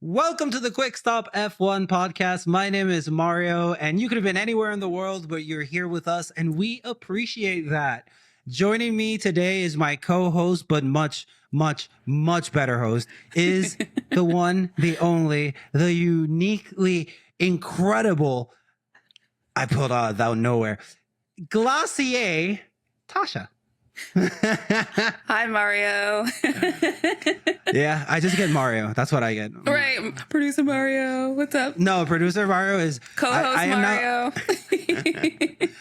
Welcome to the Quick Stop F1 podcast. My name is Mario, and you could have been anywhere in the world, but you're here with us, and we appreciate that. Joining me today is my co-host, but much better host, is the one, the only, the uniquely incredible, I pulled out of nowhere, Glacier Tasha. Hi, Mario. Yeah, I just get Mario. That's what I get. Right. Producer Mario. What's up? No, producer Mario is co-host Mario.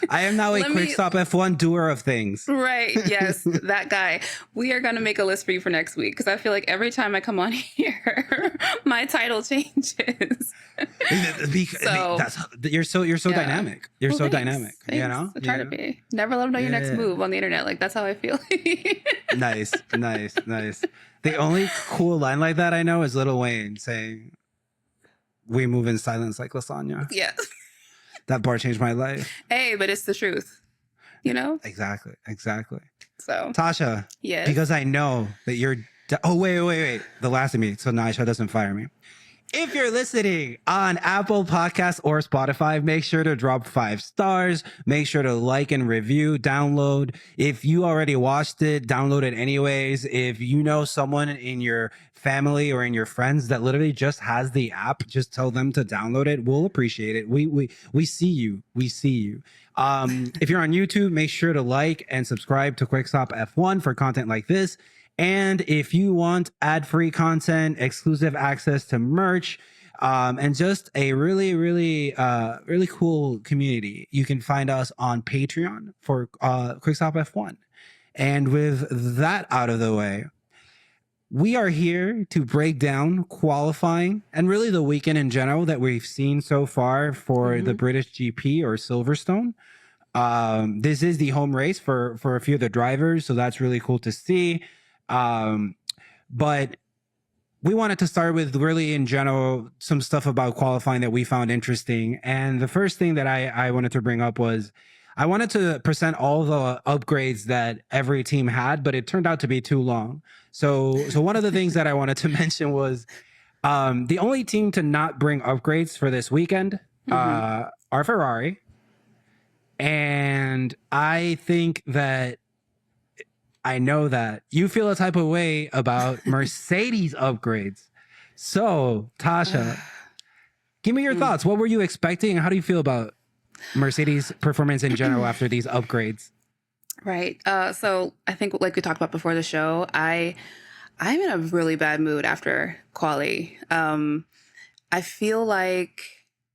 I am now a Quick Stop F1 doer of things. Right. Yes, that guy. We are going to make a list for you for next week because I feel like every time I come on here, my title changes. You're so dynamic. You're so dynamic. Thanks. You know. I try to be. Never let them know your next move on the internet. Like that's how I feel. Nice. The only cool line like that I know is Lil Wayne saying, "We move in silence like lasagna." Yeah. That bar changed my life. Hey, but it's the truth. You know? Exactly. So Tasha. yes. Because I know that you're. Oh wait. The last of me, so Nisha doesn't fire me. If you're listening on Apple Podcasts or Spotify, make sure to drop 5 stars. Make sure to like and review, download. If you already watched it, download it anyways. If you know someone in your family or in your friends that literally just has the app, just tell them to download it. We'll appreciate it. We see you. If you're on YouTube, make sure to like and subscribe to Quick Stop F1 for content like this. And if you want ad-free content, exclusive access to merch, and just a really cool community, you can find us on Patreon for Quick Stop F1. And with that out of the way, we are here to break down qualifying and really the weekend in general that we've seen so far for the British GP or Silverstone. This is the home race for a few of the drivers, so that's really cool to see. But we wanted to start with really in general some stuff about qualifying that we found interesting. And the first thing that I wanted to bring up was I wanted to present all the upgrades that every team had, but it turned out to be too long. So one of the things that I wanted to mention was the only team to not bring upgrades for this weekend are Ferrari. And I think that I know that you feel a type of way about Mercedes upgrades. So, Tasha, give me your thoughts. What were you expecting? How do you feel about Mercedes performance in general after these upgrades? Right. So I think like we talked about before the show, I'm in a really bad mood after quali. I feel like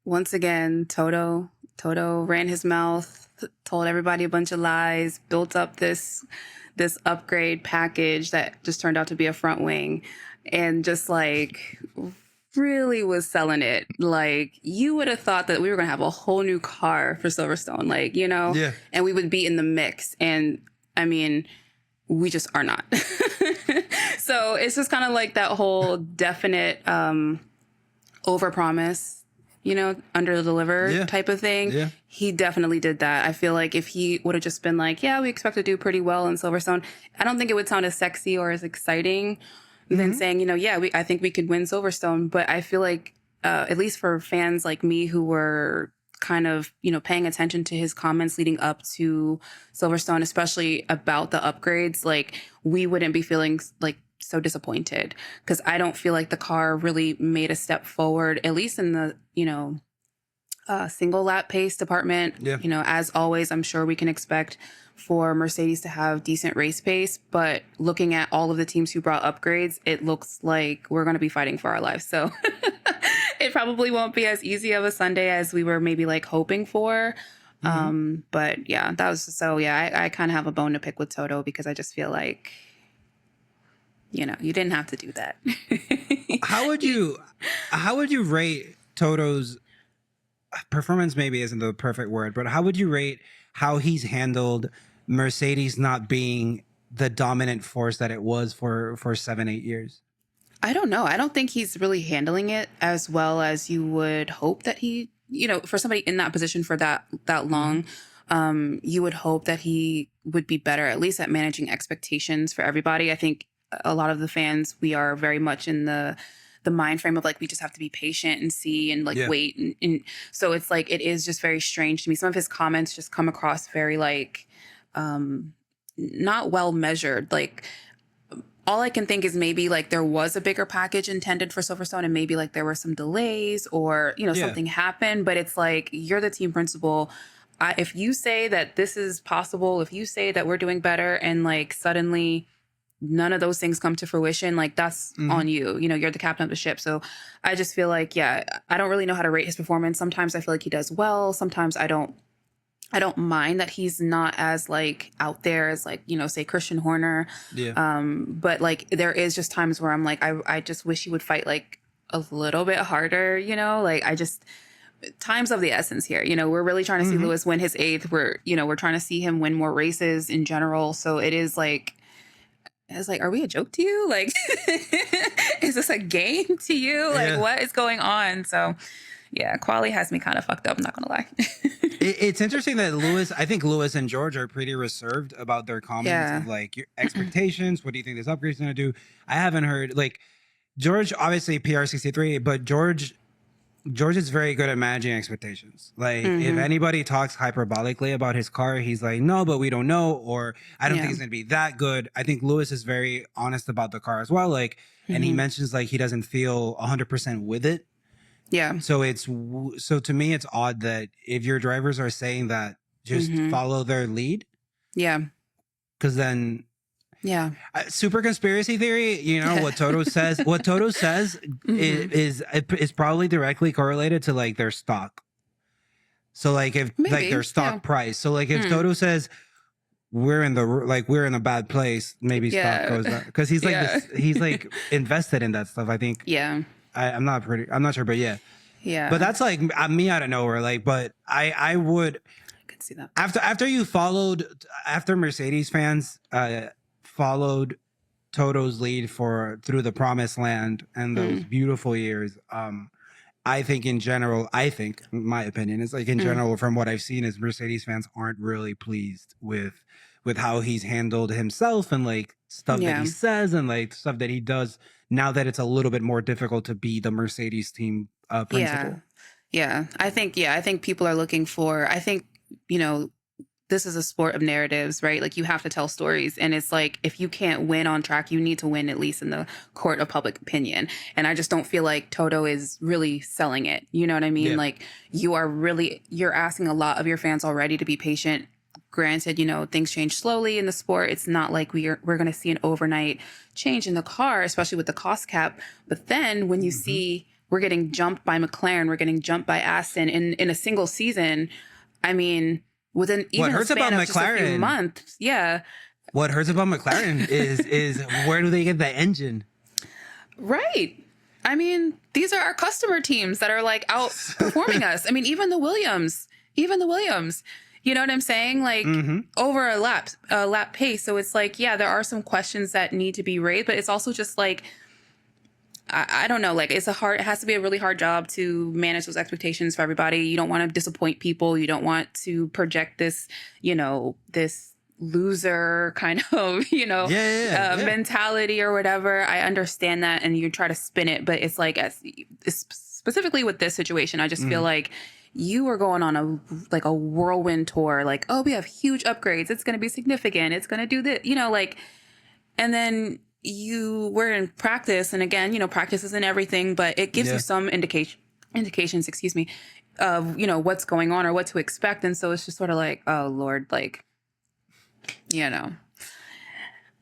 once again, Toto ran his mouth, told everybody a bunch of lies, built up this upgrade package that just turned out to be a front wing and just like really was selling it. Like you would have thought that we were going to have a whole new car for Silverstone, like, you know, and we would be in the mix. And I mean, we just are not. So it's just kind of like that whole definite overpromise, you know, under deliver type of thing. Yeah. He definitely did that. I feel like if he would have just been like, yeah, we expect to do pretty well in Silverstone, I don't think it would sound as sexy or as exciting than saying, you know, I think we could win Silverstone. But I feel like, at least for fans like me who were kind of, you know, paying attention to his comments leading up to Silverstone, especially about the upgrades, like we wouldn't be feeling like so disappointed because I don't feel like the car really made a step forward, at least in the, you know, single lap pace department. Yeah. You know, as always, I'm sure we can expect for Mercedes to have decent race pace, but looking at all of the teams who brought upgrades, it looks like we're going to be fighting for our lives. So it probably won't be as easy of a Sunday as we were maybe like hoping for. But yeah, that was so, I kind of have a bone to pick with Toto because I just feel like, you know, you didn't have to do that. How would you rate Toto's performance? Maybe isn't the perfect word, but how would you rate how he's handled Mercedes not being the dominant force that it was for 7-8 years? I don't know. I don't think he's really handling it as well as you would hope that he, you know, for somebody in that position for that long, you would hope that he would be better, at least at managing expectations for everybody. I think a lot of the fans, we are very much in the the mind frame of like, we just have to be patient and see and like wait. And so it's like, it is just very strange to me. Some of his comments just come across very like, not well measured. Like, all I can think is maybe like there was a bigger package intended for Silverstone and maybe like there were some delays or, you know, something happened, but it's like, you're the team principal. If you say that this is possible, if you say that we're doing better and like suddenly none of those things come to fruition, like that's on you. You know, you're the captain of the ship. So I just feel like, I don't really know how to rate his performance. Sometimes I feel like he does well. Sometimes I don't mind that he's not as like out there as like, you know, say Christian Horner. But like there is just times where I'm like, I just wish he would fight like a little bit harder, you know, like time's of the essence here. You know, we're really trying to see Lewis win his 8th. We're trying to see him win more races in general. So it's like, are we a joke to you? Like, is this a game to you? Like, what is going on? So Quali has me kind of fucked up. I'm not going to lie. It's interesting that I think Lewis and George are pretty reserved about their comments of like your expectations. What do you think this upgrade's going to do? I haven't heard like George, obviously PR63, but George is very good at managing expectations. Like if anybody talks hyperbolically about his car, he's like, no, but we don't know. Or I don't think it's going to be that good. I think Lewis is very honest about the car as well. Like, and he mentions like he doesn't feel 100% with it. Yeah. So so to me, it's odd that if your drivers are saying that, just follow their lead. Yeah. Because then, super conspiracy theory. You know what Toto says. What Toto says is probably directly correlated to like their stock. So like if like their stock price. So like if Toto says we're in a bad place, maybe stock goes up because he's like he's like invested in that stuff. I think. Yeah. I'm not sure, but but that's like me out of nowhere. Like, but I could see that after Mercedes fans followed Toto's lead through the promised land and those beautiful years. I think in general, my opinion is like in general, from what I've seen, is Mercedes fans aren't really pleased with how he's handled himself and like stuff that he says and like stuff that he does now that it's a little bit more difficult to be the Mercedes team principal. I think people are looking for, you know, this is a sport of narratives, right? Like you have to tell stories. And it's like, if you can't win on track, you need to win at least in the court of public opinion. And I just don't feel like Toto is really selling it. You know what I mean? Like you're asking a lot of your fans already to be patient. Granted, you know, things change slowly in the sport. It's not like we're going to see an overnight change in the car, especially with the cost cap. But then when you see we're getting jumped by McLaren, we're getting jumped by Aston in a single season, I mean, within even a span of just a few months. Yeah. What hurts about McLaren is where do they get the engine? Right. I mean, these are our customer teams that are like outperforming us. I mean, even the Williams. You know what I'm saying? Like over a lap pace. So it's like, there are some questions that need to be raised, but it's also just like, I don't know, like it has to be a really hard job to manage those expectations for everybody. You don't want to disappoint people. You don't want to project this, you know, this loser kind of, you know, mentality or whatever. I understand that. And you try to spin it, but it's like, specifically with this situation, I just feel like you were going on a whirlwind tour, like, oh, we have huge upgrades. It's going to be significant. It's going to do this, you know, like, and then you were in practice. And again, you know, practice isn't everything, but it gives you some indications, of, you know, what's going on or what to expect. And so it's just sort of like, oh Lord, like, you know,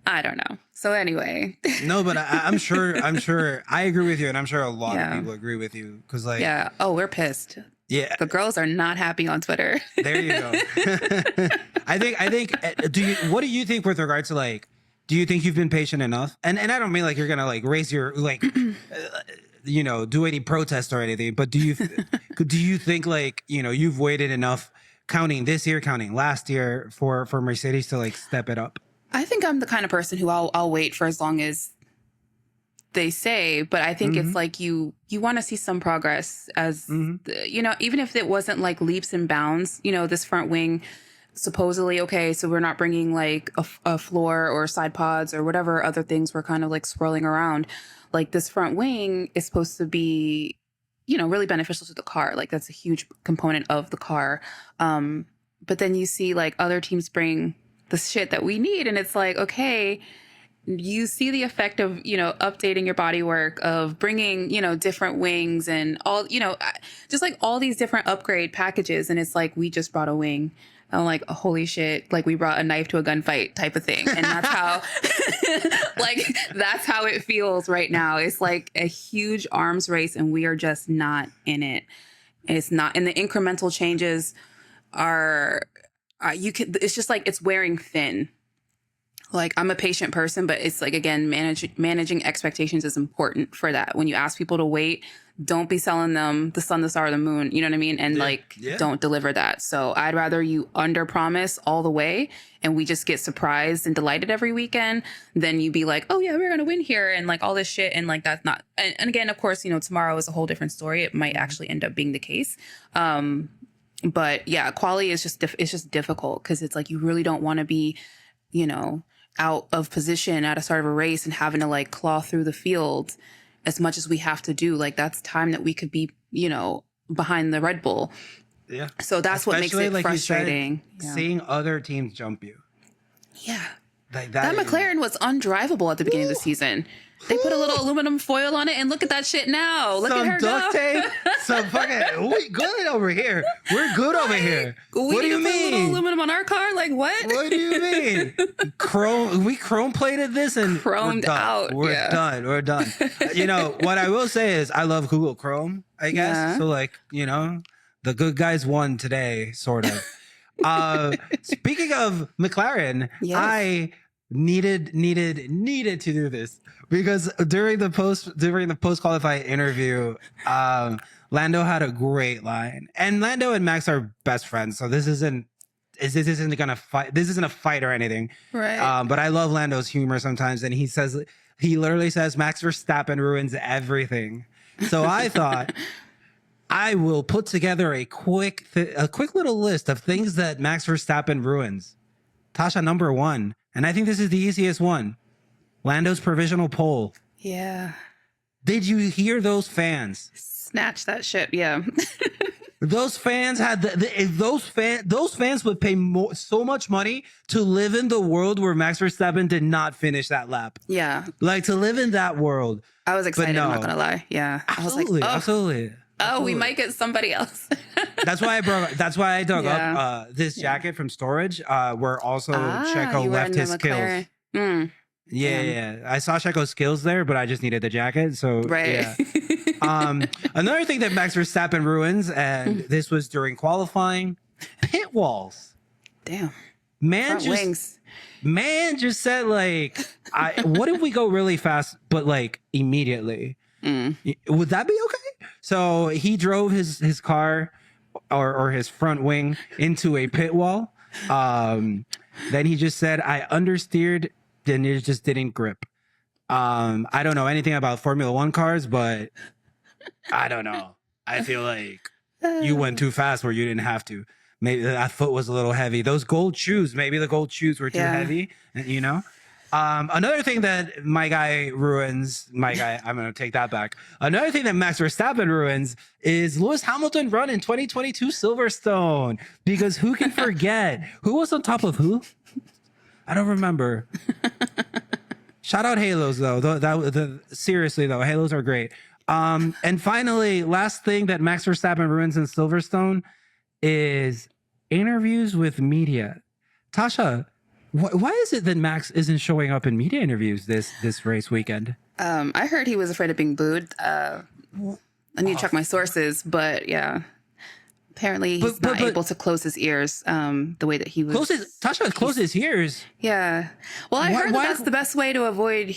I don't know. So anyway. No, but I'm sure I agree with you. And I'm sure a lot of people agree with you. Cause like, oh, we're pissed. Yeah. The girls are not happy on Twitter. There you go. I think, what do you think with regards to like, do you think you've been patient enough? And I don't mean like you're going to like raise your, like, you know, do any protest or anything, but do you think like, you know, you've waited enough counting this year, counting last year for Mercedes to like step it up? I think I'm the kind of person who I'll wait for as long as they say, but I think it's like you want to see some progress as, you know, even if it wasn't like leaps and bounds, you know, this front wing supposedly, okay, so we're not bringing like a floor or side pods or whatever other things were kind of like swirling around. Like this front wing is supposed to be, really beneficial to the car. Like that's a huge component of the car. But then you see like other teams bring the shit that we need, and it's like, okay, you see the effect of, updating your bodywork, of bringing, different wings and all, just like all these different upgrade packages. And it's like, we just brought a wing. I'm like, holy shit, like we brought a knife to a gunfight type of thing. And that's how, like, that's how it feels right now. It's like a huge arms race and we are just not in it. It's not, and the incremental changes are, it's just like, it's wearing thin. Like, I'm a patient person, but it's like, again, managing expectations is important for that. When you ask people to wait, don't be selling them the sun, the star, the moon, you know what I mean? And don't deliver that. So I'd rather you under promise all the way and we just get surprised and delighted every weekend than you be like, oh yeah, we're going to win here. And like all this shit. And like, that's not, and again, of course, tomorrow is a whole different story. It might actually end up being the case. But yeah, quali is just, it's just difficult because it's like, you really don't want to be, out of position at a start of a race and having to like claw through the field as much as we have to do. Like that's time that we could be, behind the Red Bull. Yeah. So that's what makes it like frustrating. Seeing other teams jump you. Yeah. Like that McLaren was undrivable at the beginning of the season. They put a little aluminum foil on it and look at that shit now. Look at her duct tape. Some fucking, we good over here. We're good over here. What do you mean? Put a little aluminum on our car? Like what? What do you mean? We chrome plated this and chromed out. We're done. We're done. What I will say is I love Google Chrome, I guess. Yeah. So like, the good guys won today, sort of. Speaking of McLaren, yes. I needed to do this because during the post qualifying interview, Lando had a great line, and Lando and Max are best friends, so this isn't gonna fight. This isn't a fight or anything, right? But I love Lando's humor sometimes, and he literally says Max Verstappen ruins everything. So I thought I will put together a quick little list of things that Max Verstappen ruins. Tasha, number 1. And I think this is the easiest one. Lando's provisional pole. Yeah. Did you hear those fans? Snatch that shit. Yeah. Those fans had those fans would pay so much money to live in the world where Max Verstappen did not finish that lap. Yeah. Like to live in that world. I was excited. No. I'm not gonna lie. Yeah. Absolutely. I was like, absolutely. Oh, we might get somebody else. That's why I dug up this jacket from storage. Where also Checo left his skills. Mm. Yeah. I saw Checo's skills there, but I just needed the jacket. So right. Yeah. Another thing that Max Verstappen ruins, and this was during qualifying, pit walls. Damn. Man just said like, what if we go really fast, but like immediately? Would that be okay? So he drove his car or his front wing into a pit wall. Then he just said, I understeered, and it just didn't grip. I don't know anything about Formula One cars, but I don't know. I feel like you went too fast where you didn't have to. Maybe that foot was a little heavy. Those gold shoes, maybe the gold shoes were too heavy, Another thing that I'm going to take that back. Another thing that Max Verstappen ruins is Lewis Hamilton run in 2022 Silverstone, because who can forget? Who was on top of who? I don't remember. Shout out Halos though. Seriously though, Halos are great. And finally, last thing that Max Verstappen ruins in Silverstone is interviews with media. Tasha, why is it that Max isn't showing up in media interviews this race weekend? I heard he was afraid of being booed. I need to check my sources, but yeah. Apparently he's not able to close his ears the way that he was. Close his ears? Yeah. Well, I heard that's the best way to avoid,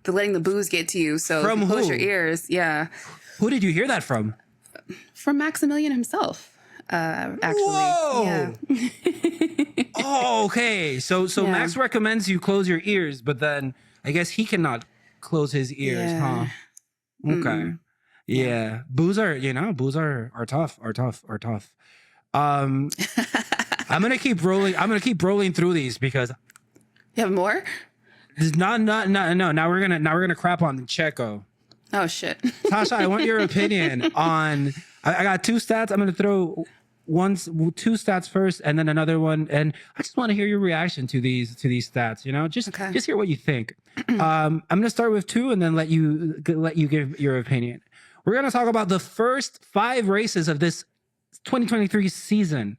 letting the booze get to you. So from close who? your ears. Yeah. Who did you hear that from? From Maximilian himself. Actually. Whoa! Yeah. Oh, okay. So Max recommends you close your ears, but then I guess he cannot close his ears, huh? Okay. Mm-mm. Yeah. Booze are tough. I'm gonna keep rolling. I'm gonna keep rolling through these because You have more? no. Now we're gonna crap on Checo. Oh shit. Tasha, I want your opinion on. I got two stats. I'm gonna throw two stats first, and then another one, and I just want to hear your reaction to these stats. You know, just hear what you think. I'm gonna start with two, and then let you give your opinion. We're gonna talk about the first 5 races of this 2023 season.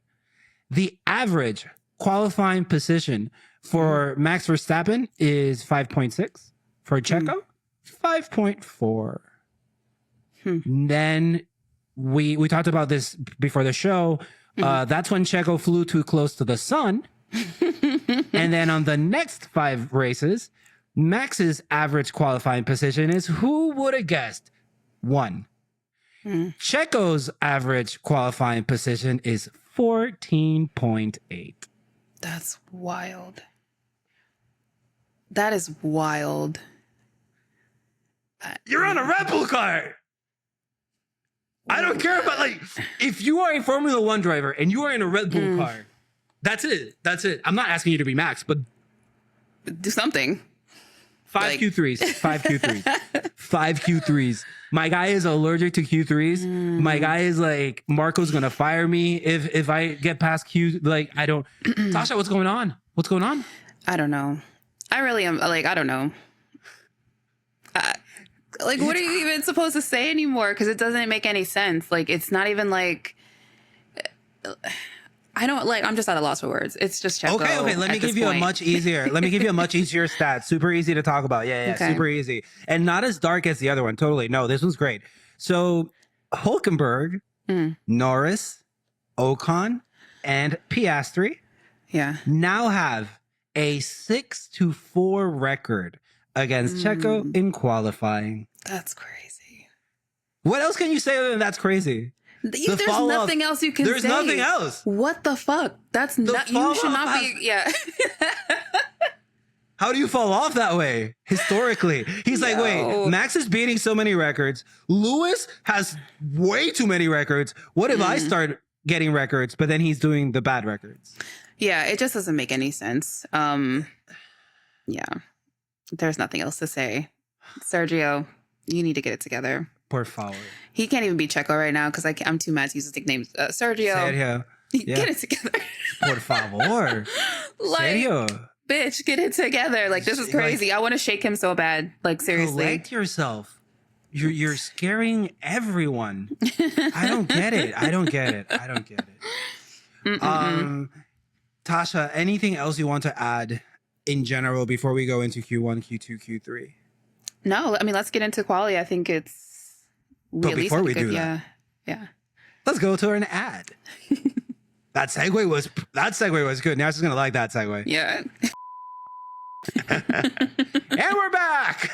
The average qualifying position for Max Verstappen is 5.6. For Checo, 5.4. Then we talked about this before the show. That's when Checo flew too close to the sun. And then on the next 5 races, Max's average qualifying position is, who would have guessed, 1. Checo's average qualifying position is 14.8. That's wild. That is wild. You're on a Red Bull car. I don't care about, like, if you are a Formula One driver and you are in a Red Bull car, that's it. That's it. I'm not asking you to be Max, but do something. 5 Q3s. 5 Q3s. 5 Q3s. My guy is allergic to Q3s. My guy is like, Marco's gonna fire me if I get past Q. Like, I don't. Tasha, what's going on? What's going on? I don't know. I really am. Like, I don't know. Like, what are you even supposed to say anymore? Because it doesn't make any sense. Like, it's not even like. I don't like. I'm just at a loss for words. It's just Checo. Okay. Let me give you a much easier. Let me give you a much easier stat. Super easy to talk about. Yeah. Okay. Super easy, and not as dark as the other one. Totally. No, this one's great. So, Hulkenberg, Norris, Ocon, and Piastri, now have a 6-4 record against Checo in qualifying. That's crazy. What else can you say other than that's crazy? There's nothing else you can say. There's nothing else. What the fuck? That's not. You should not be. Yeah. How do you fall off that way? Historically, he's like, wait, Max is beating so many records. Lewis has way too many records. What if I start getting records, but then he's doing the bad records? Yeah, it just doesn't make any sense. Yeah, there's nothing else to say. Sergio, you need to get it together. Por favor. He can't even be Checo right now because I'm too mad to use his nickname. Sergio. Get it together. Por favor. Sergio. Bitch, get it together. Like, this is crazy. Like, I want to shake him so bad. Like, seriously. Collect yourself. You're scaring everyone. I don't get it. Tasha, anything else you want to add in general before we go into Q1, Q2, Q3? No, I mean, let's get into quali. I think it's... But before we do that, let's go to an ad. That segue was good. Now she's gonna like that segue. Yeah. And we're back.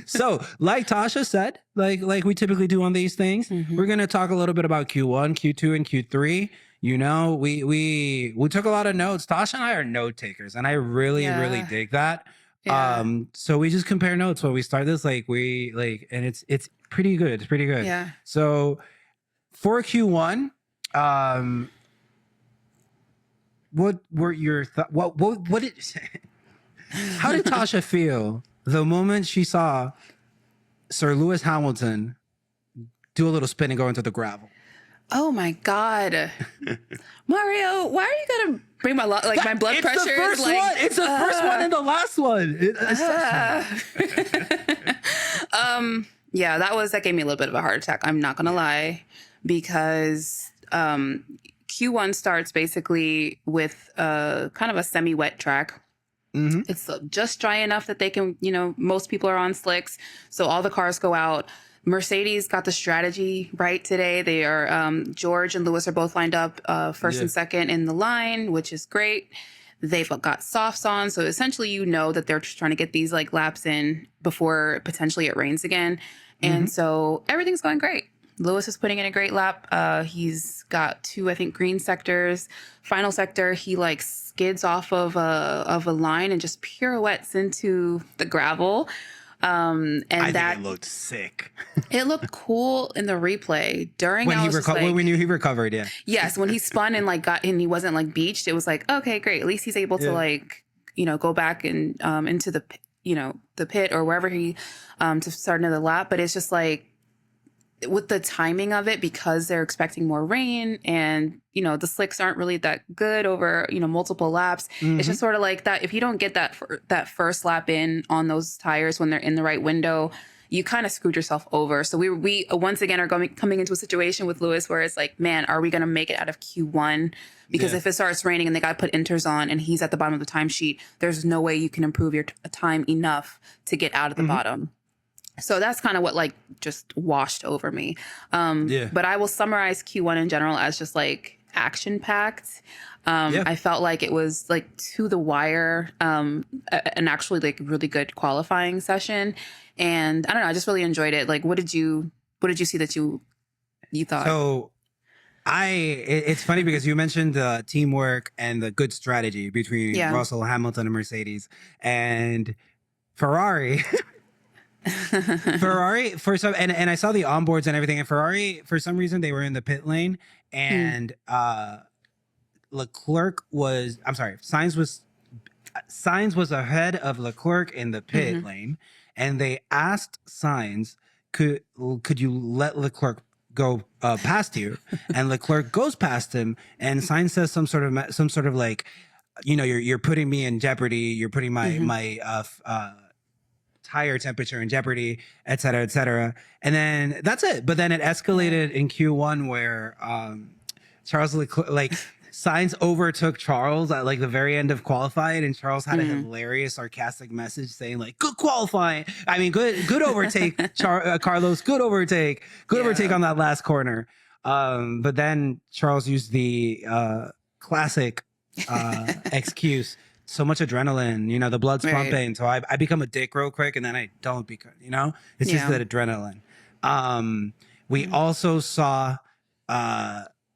So, like Tasha said, like we typically do on these things, we're gonna talk a little bit about Q1, Q2, and Q3. You know, we took a lot of notes. Tasha and I are note takers, and I really dig that. Yeah. So we just compare notes when we start this, and it's pretty good. It's pretty good. Yeah. So for Q1, what were your what did how did Tasha feel the moment she saw Sir Lewis Hamilton do a little spin and go into the gravel? Oh my God. Mario, why are you gonna bring my blood pressure? The first one. It's the first one and the last one. Yeah, that gave me a little bit of a heart attack. I'm not gonna lie, because Q1 starts basically with kind of a semi-wet track. It's just dry enough that they can, most people are on slicks, so all the cars go out. Mercedes got the strategy right today. They are George and Lewis are both lined up first and second in the line, which is great. They've got softs on, so essentially that they're just trying to get these laps in before potentially it rains again. And so everything's going great. Lewis is putting in a great lap. He's got 2, I think, green sectors. Final sector, he skids off of a line and just pirouettes into the gravel. And I that think it looked sick. It looked cool in the replay during When when we knew he recovered, yeah. Yes, when he spun and like got and he wasn't like beached, it was like, okay, great. At least he's able to like, go back and into the the pit or wherever he to start another lap. But it's just like with the timing of it, because they're expecting more rain and the slicks aren't really that good over multiple laps. It's just sort of like that. If you don't get that first lap in on those tires when they're in the right window, you kind of screwed yourself over. So we once again are coming into a situation with Lewis where it's like, man, are we going to make it out of Q1? Because if it starts raining and they got to put inters on and he's at the bottom of the timesheet, there's no way you can improve your time enough to get out of the bottom. So that's kind of what like just washed over me. But I will summarize Q1 in general as just like action packed. I felt like it was like to the wire, an actually like really good qualifying session. And I don't know, I just really enjoyed it. Like, what did you see that you thought? So it's funny because you mentioned the teamwork and the good strategy between Russell, Hamilton, and Mercedes, and Ferrari. Ferrari for some, and I saw the onboards and everything, and Ferrari for some reason they were in the pit lane, and Sainz was ahead of Leclerc in the pit lane, and they asked Sainz, could you let Leclerc go past you? And Leclerc goes past him, and Sainz says some sort of like, you're putting me in jeopardy, you're putting my tire temperature in jeopardy, et cetera, and then that's it. But then it escalated in Q1 where Charles Leclerc, like Sainz overtook Charles at like the very end of qualifying, and Charles had a hilarious sarcastic message saying like, good qualifying, I mean good overtake, Carlos, good overtake on that last corner. But then Charles used the classic excuse, so much adrenaline, the blood's pumping, so I become a dick real quick, and then I don't become, it's just that adrenaline. We also saw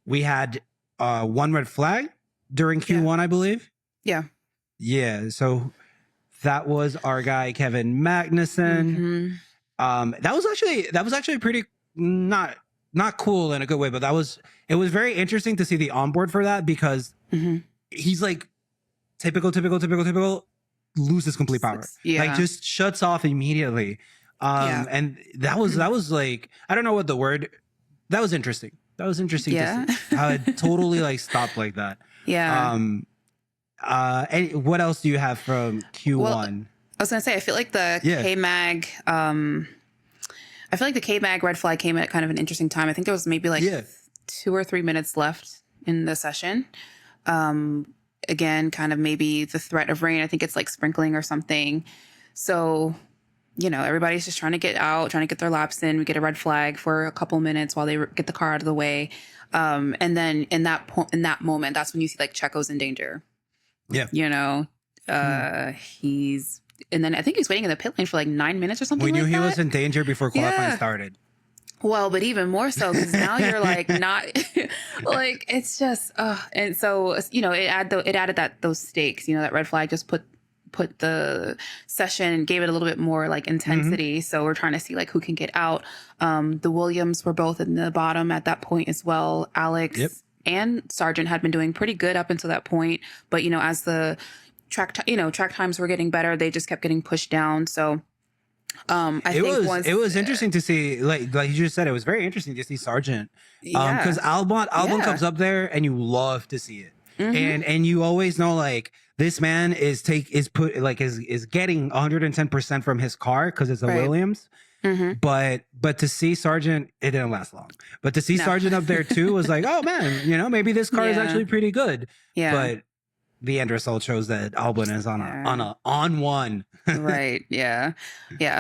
we had one red flag during Q1, I believe. Yeah, so that was our guy Kevin Magnussen. That was actually pretty not cool in a good way, but it was very interesting to see the onboard for that, because he's like typical loses complete power, like just shuts off immediately. And that was like, I don't know what the word, that was interesting to see how it totally like stopped like that. And what else do you have from Q1? Well, I was gonna say, I feel like the K-Mag red flag came at kind of an interesting time. I think there was maybe like 2 or 3 minutes left in the session. Again, kind of maybe the threat of rain. I think it's like sprinkling or something. So, everybody's just trying to get out, trying to get their laps in. We get a red flag for a couple minutes while they get the car out of the way. And then in that moment, that's when you see like Checo's in danger. Yeah. And then I think he's waiting in the pit lane for like 9 minutes or something. We knew he was in danger before qualifying started. Well, but even more so, because now you're like not like, it's just and so it added those stakes. That red flag just put the session and gave it a little bit more like intensity. So we're trying to see like who can get out. The Williams were both in the bottom at that point as well. Alex and Sargent had been doing pretty good up until that point, but as the track times were getting better, they just kept getting pushed down. So it was interesting to see, like you just said, it was very interesting to see Sargent, because Albon comes up there and you love to see it, and you always know like this man is getting 110% from his car because it's a Williams. But to see Sargent, it didn't last long. But to see Sargent up there too was like, oh man, maybe this car is actually pretty good. But the end result shows that Albon is on one. Right. Yeah.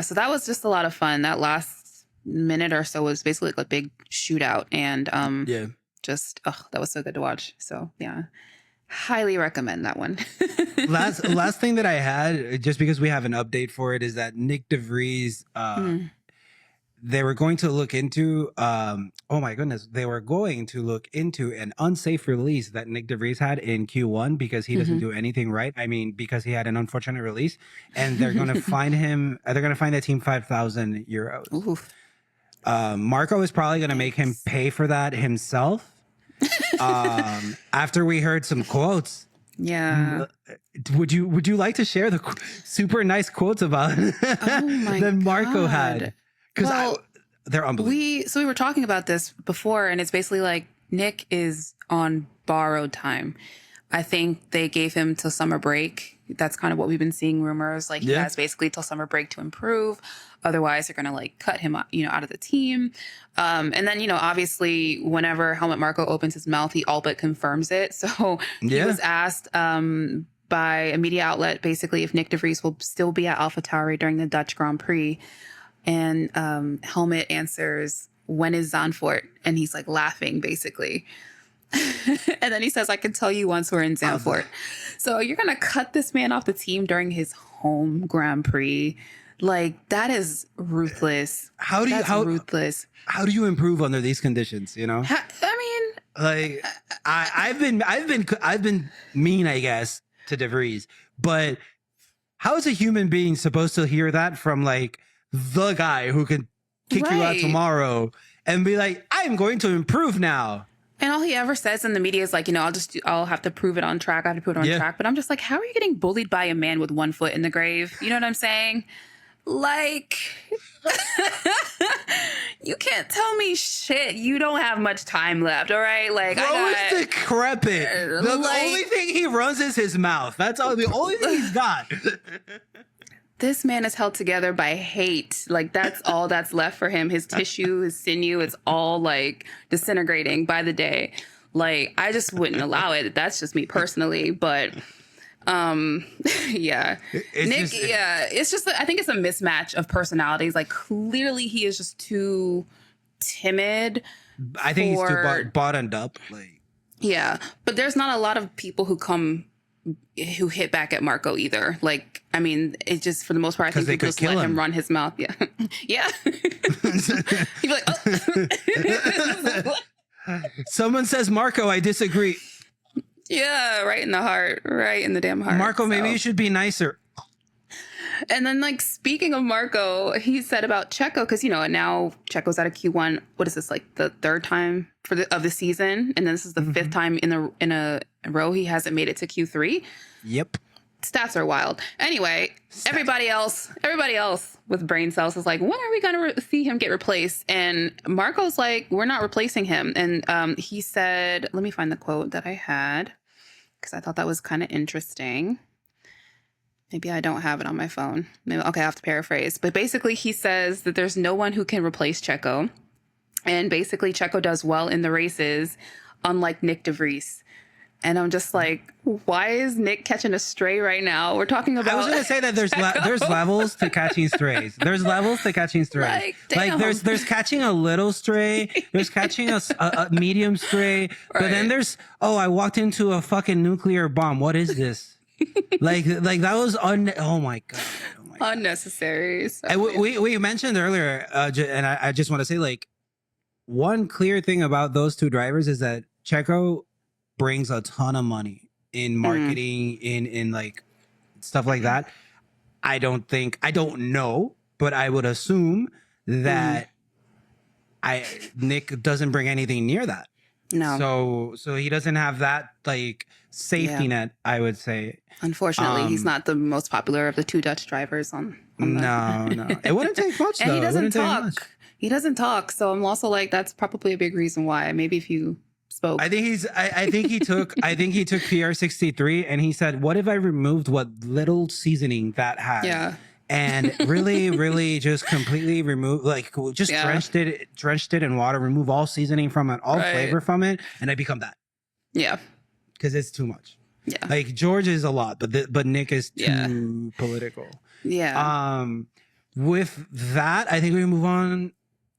So that was just a lot of fun. That last minute or so was basically like a big shootout, and that was so good to watch. So highly recommend that one. last thing that I had, just because we have an update for it, is that Nick DeVries they were going to look into oh my goodness, they were going to look into an unsafe release that Nick DeVries had in Q1 because he doesn't do anything right. I mean, because he had an unfortunate release, and they're going to fine him. They're going to fine the team 5,000 euros. Oof. Marco is probably going to make him pay for that himself. After we heard some quotes. Yeah. Would you like to share the super nice quotes about that Marco had? Because they're unbelievable. We were talking about this before, and it's basically like Nick is on borrowed time. I think they gave him till summer break. That's kind of what we've been seeing rumors. Like he has basically till summer break to improve. Otherwise, they're going to like cut him, out of the team. And then, obviously, whenever Helmut Marko opens his mouth, he all but confirms it. So he was asked by a media outlet, basically, if Nick DeVries will still be at AlphaTauri during the Dutch Grand Prix. And Helmut answers, "When is Zandvoort?" And he's like laughing, basically. And then he says, "I can tell you once we're in Zandvoort." So you're going to cut this man off the team during his home Grand Prix. Like, that is ruthless. Ruthless. How do you improve under these conditions, I mean, like I've been mean, I guess, to DeVries, but how is a human being supposed to hear that from like the guy who can kick you out tomorrow and be like, "I'm going to improve now"? And all he ever says in the media is like, I'll have to prove it on track. I have to put it on track. But I'm just like, how are you getting bullied by a man with one foot in the grave? You know what I'm saying? Like, you can't tell me shit. You don't have much time left, all right? Like, bro is decrepit. The only thing he runs is his mouth. That's all. The only thing he's got. This man is held together by hate. Like, that's all that's left for him. His tissue, his sinew, it's all like disintegrating by the day. Like, I just wouldn't allow it. That's just me personally. But yeah. It's just I think it's a mismatch of personalities. Like, clearly he is just too timid. I think he's too bottomed up. Like, yeah. But there's not a lot of people who hit back at Marco either. Like, I mean, it just, for the most part, I think people just let him run his mouth. Yeah. Yeah. He'd be like, "Oh." Someone says, "Marco, I disagree." Yeah, right in the heart. Right in the damn heart. Marco, maybe you should be nicer. And then, like, speaking of Marco, he said about Checo, because, now Checo's out of Q1. What is this, like, the third time of the season? And then this is the fifth time in a row he hasn't made it to Q3. Yep. Stats are wild. Anyway, everybody else with brain cells is like, when are we going to see him get replaced? And Marco's like, we're not replacing him. And he said, let me find the quote that I had, because I thought that was kind of interesting. Maybe I don't have it on my phone. Maybe, okay, I have to paraphrase. But basically, he says that there's no one who can replace Checo. And basically, Checo does well in the races, unlike Nick DeVries. And I'm just like, why is Nick catching a stray right now? We're talking about... I was going to say that there's levels to catching strays. There's levels to catching strays. Like there's catching a little stray. There's catching a medium stray. Right. But then there's, I walked into a fucking nuclear bomb. What is this? like that was oh my god, unnecessary. So and we mentioned earlier, and I just want to say, like, one clear thing about those two drivers is that Checo brings a ton of money in marketing, in like stuff like that. I don't know, but I would assume that Nick doesn't bring anything near that. No. So he doesn't have that like safety net, I would say. Unfortunately, he's not the most popular of the two Dutch drivers on No. It wouldn't take much, and though. He doesn't talk. He doesn't talk. So I'm also like, that's probably a big reason why. Maybe if you spoke. I think he took PR63 and he said, "What if I removed what little seasoning that had?" Yeah. And really, really just completely remove, like, just drenched it in water, remove all seasoning from it, all flavor from it, and I become that. Yeah. Because it's too much. Yeah. Like, George is a lot, but Nick is too political. Yeah. With that, I think we move on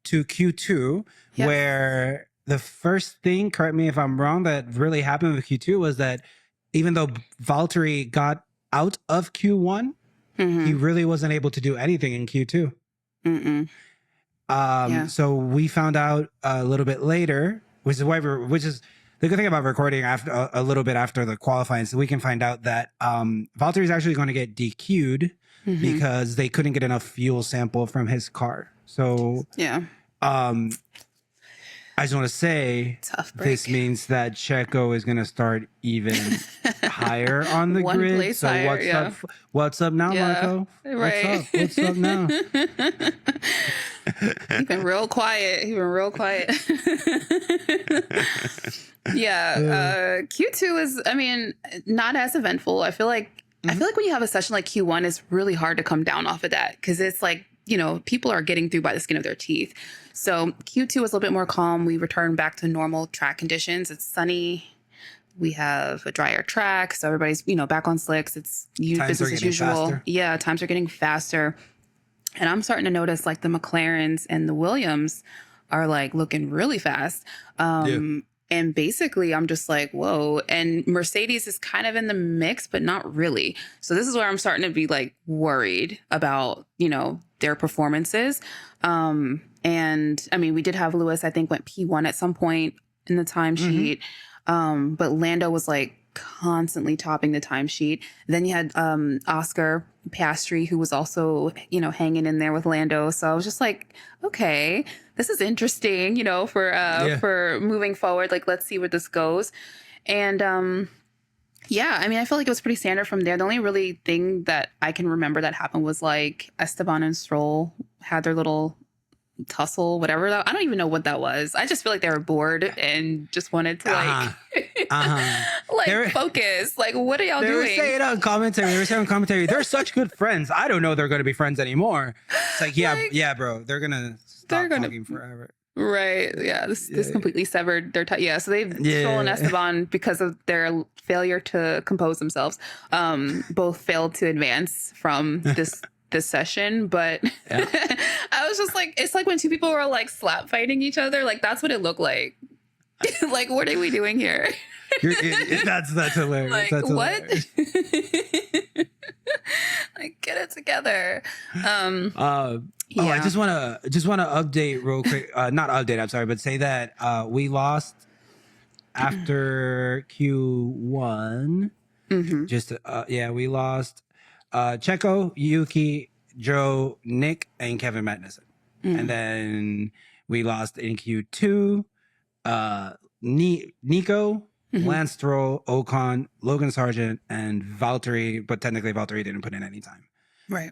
to Q2, where the first thing, correct me if I'm wrong, that really happened with Q2 was that even though Valtteri got out of Q1, he really wasn't able to do anything in Q2. So we found out a little bit later, which is the good thing about recording after a little bit after the qualifying, so we can find out that Valtteri is actually going to get DQ'd because they couldn't get enough fuel sample from his car. So I just want to say this means that Checo is going to start even higher on the grid. So higher, what's up now, Marco? Right. What's up now? He's been real quiet. Q2 is, I mean, not as eventful. I feel like when you have a session like Q1, it's really hard to come down off of that because it's like, you know, people are getting through by the skin of their teeth. So Q2 was a little bit more calm. We returned back to normal track conditions. It's sunny. We have a drier track. So everybody's, you know, back on slicks. It's business as usual. Faster. Yeah, times are getting faster. And I'm starting to notice like the McLarens and the Williams are like looking really fast. And basically I'm just like, whoa. And Mercedes is kind of in the mix, but not really. So this is where I'm starting to be like worried about, you know, their performances. And I mean, we did have Lewis, I think, went P1 at some point in the timesheet. But Lando was like constantly topping the timesheet. Then you had Oscar Piastri, who was also, you know, hanging in there with Lando. So I was just like, okay, this is interesting, you know, for moving forward. Like, let's see where this goes. And I mean, I feel like it was pretty standard from there. The only really thing that I can remember that happened was like Esteban and Stroll had their little tussle, whatever. I don't even know what that was. I just feel like they were bored and just wanted to focus. Like, what are y'all doing? They were saying on commentary, they're such good friends. I don't know they're going to be friends anymore. It's like, yeah, bro. They're going to stop talking forever. Right. Yeah. This completely severed their tie. Yeah. So they've stolen Esteban because of their failure to compose themselves. Both failed to advance from this session, but I was just like, it's like when two people were like slap fighting each other. Like that's what it looked like. Like, what are we doing here? That's hilarious. Like, that's what? Hilarious. Like, get it together. I just want to update real quick. Not update. I'm sorry, but say that we lost after Q1. We lost Checo, Yuki, Joe, Nick, and Kevin Magnussen. And then we lost in Q2 Nico, Lance Stroll, Ocon, Logan Sargent, and Valtteri, but technically Valtteri didn't put in any time. Right.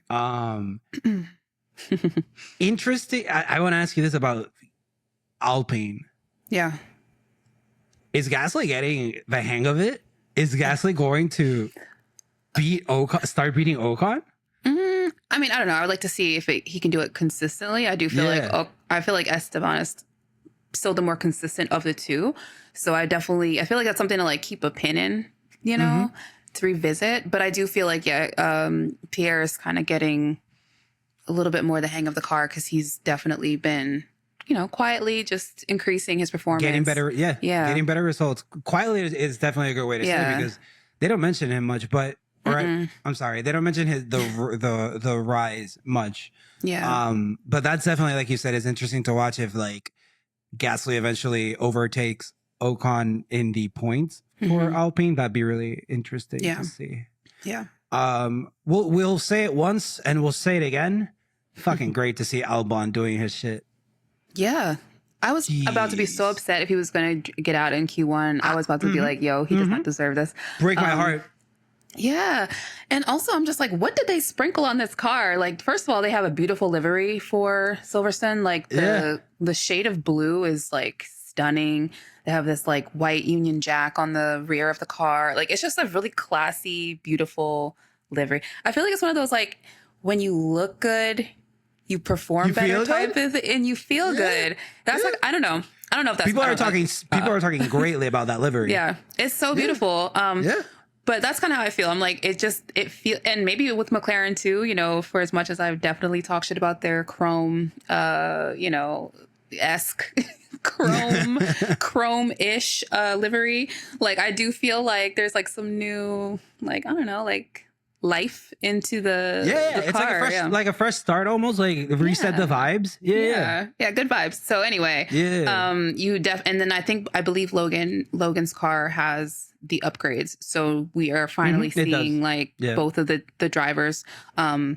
Interesting. I want to ask you this about Alpine. Yeah. Is Gasly getting the hang of it? Is Gasly going to start beating Ocon? I mean, I don't know. I would like to see if he can do it consistently. I do feel like Esteban is still the more consistent of the two. So I feel like that's something to like keep a pin in, you know, to revisit. But I do feel like, Pierre is kind of getting a little bit more the hang of the car because he's definitely been, you know, quietly just increasing his performance. Getting better. Yeah. Getting better results. Quietly is definitely a good way to say it because they don't mention him much, but I'm sorry, they don't mention the rise much. Yeah. But that's definitely, like you said, it's interesting to watch if like Gasly eventually overtakes Ocon in the points for Alpine. That'd be really interesting to see. Yeah. We'll say it once and we'll say it again. Fucking great to see Albon doing his shit. Yeah. I was about to be so upset if he was going to get out in Q1. I was about to be like, yo, he does not deserve this. Break my heart. Yeah. And also I'm just like, what did they sprinkle on this car? Like, first of all, they have a beautiful livery for Silverstone. Like the shade of blue is like stunning. They have this like white Union Jack on the rear of the car. Like, it's just a really classy, beautiful livery. I feel like it's one of those, like, when you look good, you perform better type of, and you feel good. That's like, I don't know if that's people are talking greatly about that livery. Yeah. It's so beautiful. But that's kind of how I feel. I'm like, it feels, and maybe with McLaren too, you know, for as much as I've definitely talked shit about their chrome, esque chrome-ish livery. Like, I do feel like there's like some new, like, I don't know, like life into the it's car. Like a fresh start, almost like reset the vibes. Yeah, good vibes. So anyway, and then I believe Logan's car has the upgrades, so we are finally seeing like both of the drivers. The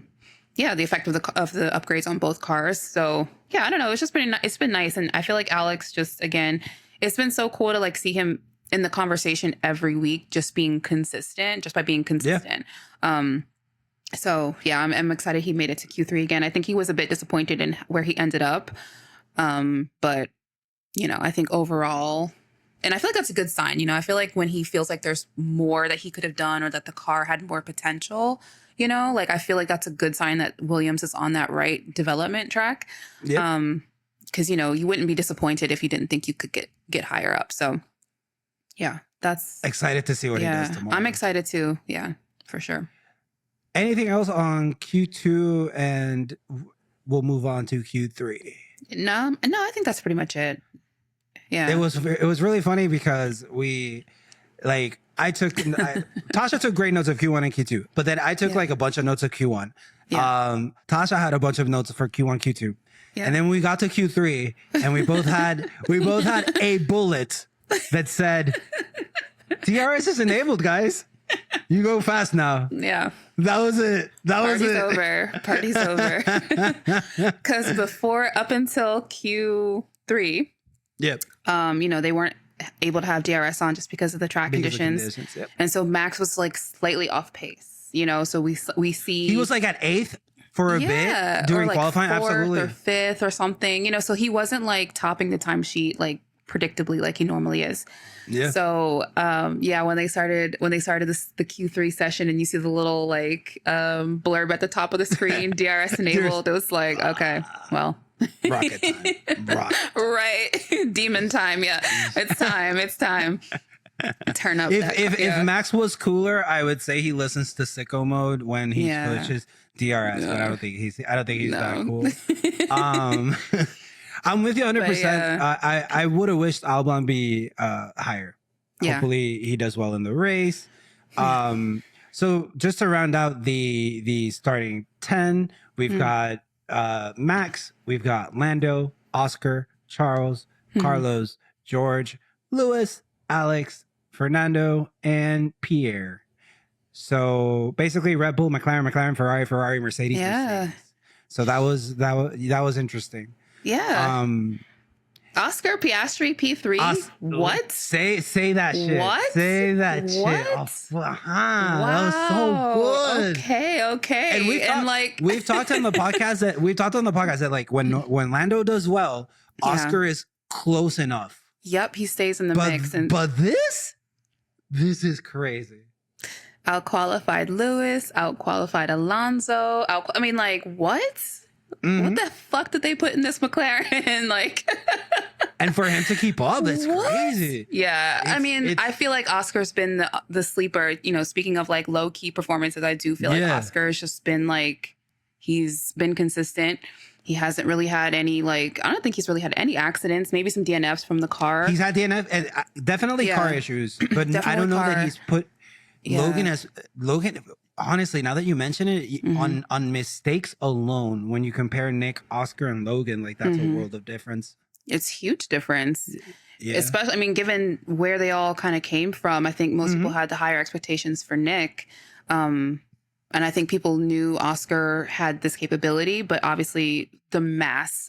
effect of the upgrades on both cars. So yeah, I don't know. It's been nice, and I feel like Alex just again, it's been so cool to like see him in the conversation every week, just by being consistent. So yeah, I'm excited he made it to Q3 again. I think he was a bit disappointed in where he ended up, but I think overall. And I feel like that's a good sign. I feel like when he feels like there's more that he could have done or that the car had more potential, like I feel like that's a good sign that Williams is on that right development track. Because, you wouldn't be disappointed if you didn't think you could get higher up. So, yeah, that's excited to see what he does tomorrow. I'm excited too. Yeah, for sure. Anything else on Q2, and we'll move on to Q3? No, I think that's pretty much it. Yeah, it was really funny because Tasha took great notes of Q1 and Q2, but then I took like a bunch of notes of Q1. Tasha had a bunch of notes for Q1, Q2, and then we got to Q3, and we both had a bullet that said, "DRS is enabled, guys. You go fast now." Yeah, that was it. Party's over. Because up until Q3. Yep. They weren't able to have DRS on just because of the track conditions. And so Max was like slightly off pace, so we see he was like at 8th for a bit during qualifying, 4th absolutely, or 5th or something, so he wasn't like topping the timesheet like predictably like he normally is. Yeah. So when they started the Q3 session and you see the little like blurb at the top of the screen, DRS enabled, it was like, okay, well. Rocket time. Right. Demon time. Yeah. It's time. Turn up. If Max was cooler, I would say he listens to sicko mode when he pushes DRS, but I don't think he's that cool. I'm with you 100%. I would have wished Albon be higher. Hopefully he does well in the race. So just to round out the starting 10, we've got Max, we've got Lando, Oscar, Charles, Carlos, George, Lewis, Alex, Fernando, and Pierre. So basically Red Bull, McLaren, Ferrari, Mercedes. Mercedes. So that was interesting. Yeah. Oscar, Piastri, P3. What? Say that shit. What? Say that shit. What? Wow. That was so good. Okay. And we've talked on the podcast that like when Lando does well, Oscar is close enough. Yep, he stays in the mix. But this is crazy. Out-qualified Lewis, out-qualified Alonso. What? What the fuck did they put in this McLaren? And for him to keep up, that's crazy. Yeah. I feel like Oscar's been the sleeper, speaking of like low key performances, I do feel like Oscar's just been he's been consistent. He hasn't really had any I don't think he's really had any accidents, maybe some DNFs from the car. He's had DNF and definitely car issues, but I don't know that he's put Logan. Honestly, now that you mention it, on mistakes alone, when you compare Nick, Oscar, and Logan, that's a world of difference. It's huge difference. Yeah. Especially, given where they all kind of came from, I think most people had the higher expectations for Nick. And I think people knew Oscar had this capability, but obviously the masses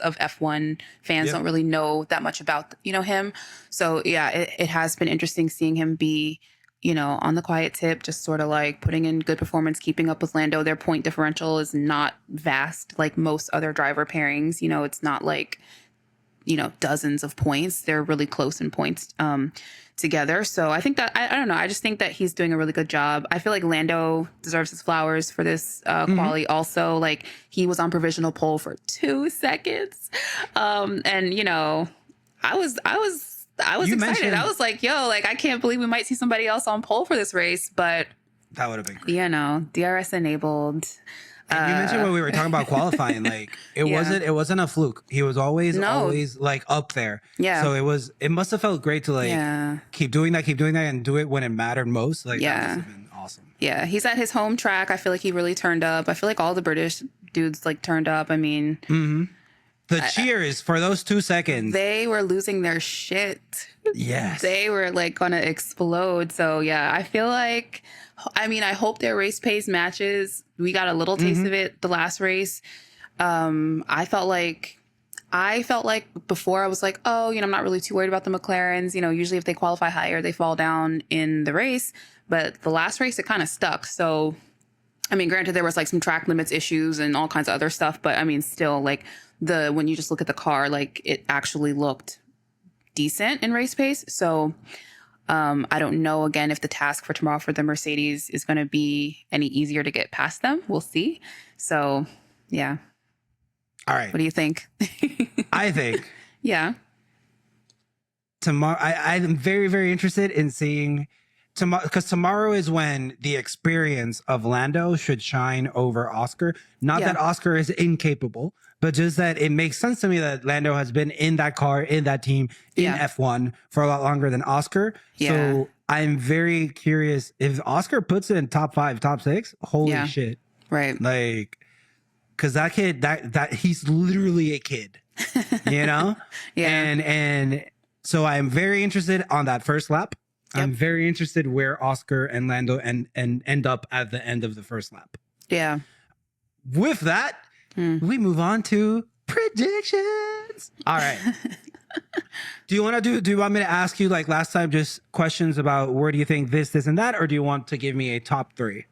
of F1 fans don't really know that much about, him. So yeah, it has been interesting seeing him be, on the quiet tip, just sort of putting in good performance, keeping up with Lando. Their point differential is not vast like most other driver pairings. It's not dozens of points. They're really close in points together. So I think that, I don't know. I just think that he's doing a really good job. I feel like Lando deserves his flowers for this quali also. He was on provisional pole for 2 seconds. And, I was excited. I was like, I can't believe we might see somebody else on pole for this race, but that would have been great. DRS enabled. You mentioned when we were talking about qualifying, it wasn't a fluke. He was always up there. Yeah. So it must have felt great to keep doing that and do it when it mattered most. That must have been Awesome. Yeah, he's at his home track. I feel like he really turned up. I feel like all the British dudes like turned up. I mean, the cheers for those 2 seconds. They were losing their shit. Yes. They were like going to explode. So yeah, I feel like, I mean, I hope their race pace matches. We got a little taste of it the last race. I felt like before I was like, oh, you know, I'm not really too worried about the McLarens. You know, usually if they qualify higher, they fall down in the race. But the last race, it kind of stuck. So, I mean, granted, there was like some track limits issues and all kinds of other stuff. But I mean, still, like when you just look at the car, like it actually looked decent in race pace. So I don't know, again, if the task for tomorrow for the Mercedes is going to be any easier to get past them. We'll see. So, yeah. All right. What do you think? I think. Yeah. Tomorrow, I'm very, very interested in seeing tomorrow, because tomorrow is when the experience of Lando should shine over Oscar. Not that Oscar is incapable, but just that it makes sense to me that Lando has been in that car, in that team, in F1 for a lot longer than Oscar. Yeah. So I'm very curious if Oscar puts it in top 5, top 6. Holy shit. Right. Like, because that kid, that he's literally a kid, you know? And so I'm very interested on that first lap. Yep. I'm very interested where Oscar and Lando and end up at the end of the first lap. Yeah. With that, we move on to predictions. All right. Do you want me to ask you like last time, just questions about where do you think this, and that, or do you want to give me a top 3?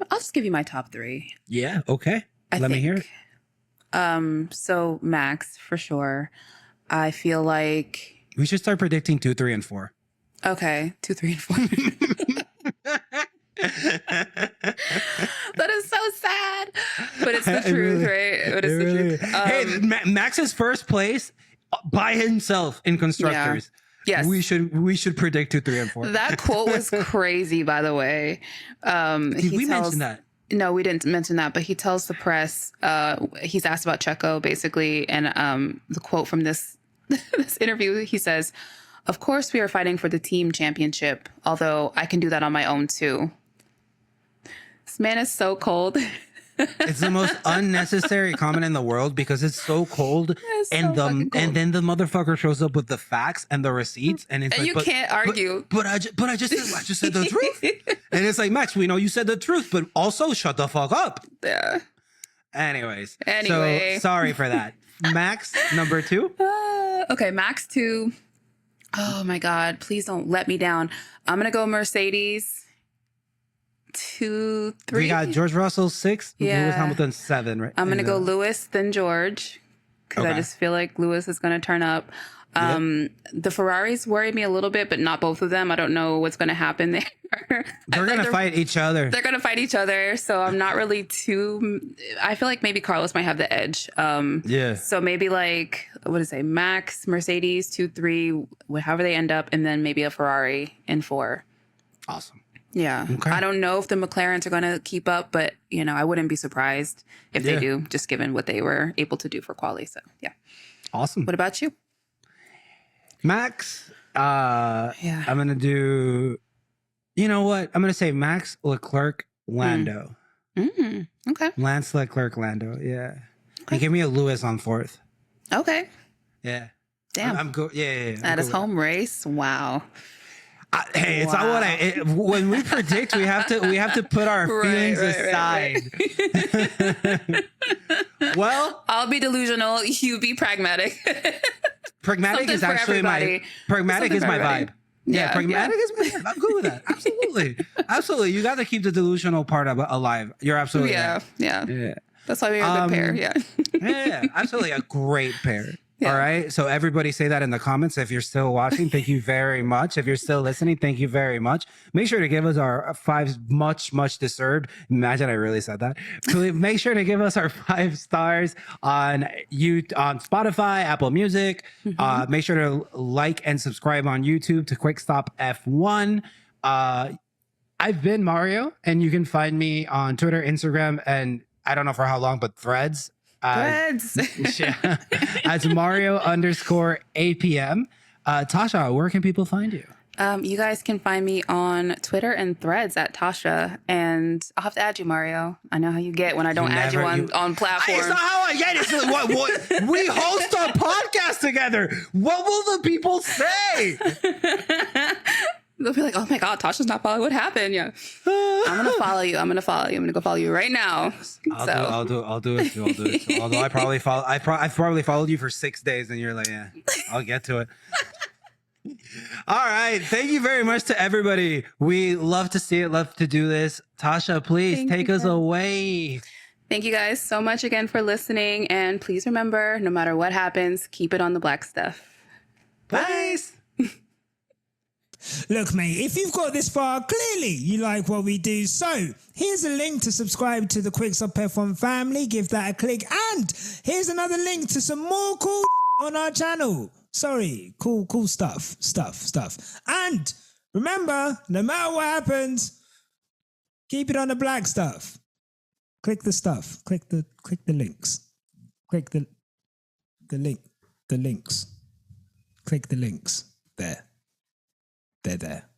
I'll just give you my top 3. Yeah. Okay. Let me hear it. So Max, for sure. I feel like we should start predicting 2, 3, and 4. Okay. 2, 3, and 4. That is so sad, but it's the truth, right? But it's the truth. Hey, Max's first place by himself in constructors. Yeah. Yes. We should predict 2, 3, and 4. That quote was crazy, by the way. Did we mention that? No, we didn't mention that, but he tells the press, he's asked about Checo, basically, and the quote from this interview, he says, "Of course we are fighting for the team championship, although I can do that on my own too." This man is so cold. It's the most unnecessary comment in the world because it's so cold, and then the motherfucker shows up with the facts and the receipts, and it's you can't argue. But I just said the truth, and it's like, Max, we know you said the truth, but also shut the fuck up. Yeah. Anyways, so sorry for that. Max, number 2. Okay, Max 2. Oh my God, please don't let me down. I'm gonna go Mercedes 2, 3. We got George Russell 6, Lewis Hamilton 7, right? I'm gonna go Lewis, then George, because I just feel like Lewis is gonna turn up. The Ferraris worry me a little bit, but not both of them. I don't know what's gonna happen there. They're gonna fight each other. They're gonna fight each other, so I'm not really too. I feel like maybe Carlos might have the edge. So maybe like, what is it? Max, Mercedes 2, 3, however they end up, and then maybe a Ferrari in 4. Awesome. Yeah. Okay. I don't know if the McLarens are going to keep up, but, you know, I wouldn't be surprised if they do, just given what they were able to do for quali. So, yeah. Awesome. What about you? Max, I'm going to do, you know what? I'm going to say Max, Leclerc, Lando. Okay. Lance, Leclerc, Lando. Yeah. Okay. And give me a Lewis on 4th. Okay. Yeah. Damn. I'm good. Yeah. At his home race. Wow. Hey, it's not what when we predict, we have to put our feelings aside. Right. Well, I'll be delusional. You be pragmatic. Pragmatic is actually my vibe. Yeah, pragmatic is my vibe. I'm good with that. Absolutely. You got to keep the delusional part alive. You're absolutely right. Yeah. That's why we're a good pair. Yeah, absolutely, a great pair. Yeah. All right. So everybody say that in the comments. If you're still watching, thank you very much. If you're still listening, thank you very much. Make sure to give us our 5 much deserved. Imagine I really said that. Make sure to give us our 5 stars on Spotify, Apple Music. Make sure to like and subscribe on YouTube to Quick Stop F1. I've been Mario, and you can find me on Twitter, Instagram, and I don't know for how long, but Threads. As Mario _APM. Tasha, where can people find you? You guys can find me on Twitter and Threads at Tasha, and I'll have to add you, Mario. I know how you get when I don't add you on platforms. It's not how I get it. It's what we host a podcast together. What will the people say? They'll be like, "Oh my God, Tasha's not following. What happened?" Yeah, I'm gonna follow you. I'm gonna go follow you right now. I'll do it too. Although I've probably followed you for 6 days, and you're like, yeah, I'll get to it. All right. Thank you very much to everybody. We love to see it. Love to do this. Tasha, please take us away. Thank you guys so much again for listening. And please remember, no matter what happens, keep it on the black stuff. Bye. Look, mate, if you've got this far, clearly you like what we do. So here's a link to subscribe to the Quick Stop F1 family. Give that a click. And here's another link to some more cool on our channel. Sorry, cool stuff. And remember, no matter what happens, keep it on the black stuff. Click the stuff. Click the links. Click the links. Click the links. There. They're there.